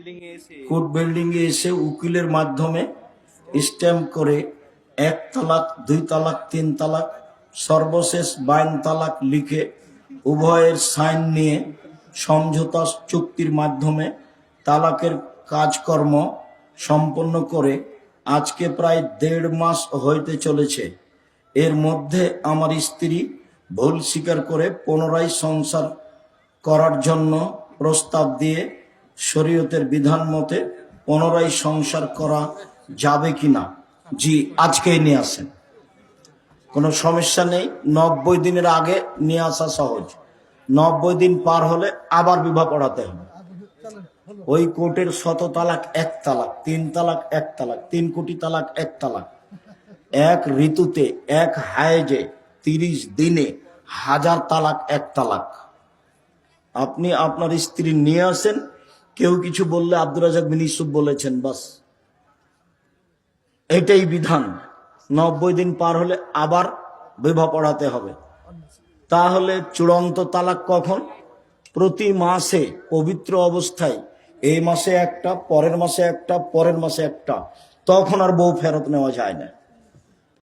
Court building এ এসে উকিলের মাধ্যমে স্ট্যাম্প করে 1 তালাক 2 তালাক 3 তালাক সর্বশেষ 52 তালাক লিখে উভয়ের সাইন নিয়ে সমঝোতা চুক্তির মাধ্যমে তালাকের কাজকর্ম সম্পন্ন করে আজকে প্রায় 1.5 মাস হইতে চলেছে। এর মধ্যে আমার স্ত্রী ভুল স্বীকার করে পুনরায় সংসার করার জন্য প্রস্তাব দিয়ে শরীয়তের বিধান মতে পুনরায় সংসার করা যাবে কিনা। জি, আজকেই নিয়ে আসেন, কোনো সমস্যা নেই। 90 দিনের আগে নিয়ে আসা সহজ, 90 দিন পার হলে আবার বিবাহ পড়াতে হবে। ওই কোর্টের 100 তালাক 1 তালাক, 3 তালাক 1 তালাক, 3 কোটি তালাক 1 তালাক, এক ঋতুতে এক হায়েজে 30 দিনে 1000 তালাক 1 তালাক। আপনি আপনার স্ত্রী নিয়ে আসেন, কেউ কিছু বললে আব্দুর রাজাক বিন ইউসুফ বলেছেন, বাস এটাই বিধান। 90 দিন পার হলে আবার বিবাহ পড়াতে হবে। তাহলে চূড়ান্ত তালাক কখন? প্রতি মাসে পবিত্র অবস্থায়, এই মাসে একটা, পরের মাসে একটা, পরের মাসে একটা, তখন আর বউ ফেরত নেওয়া যায় না।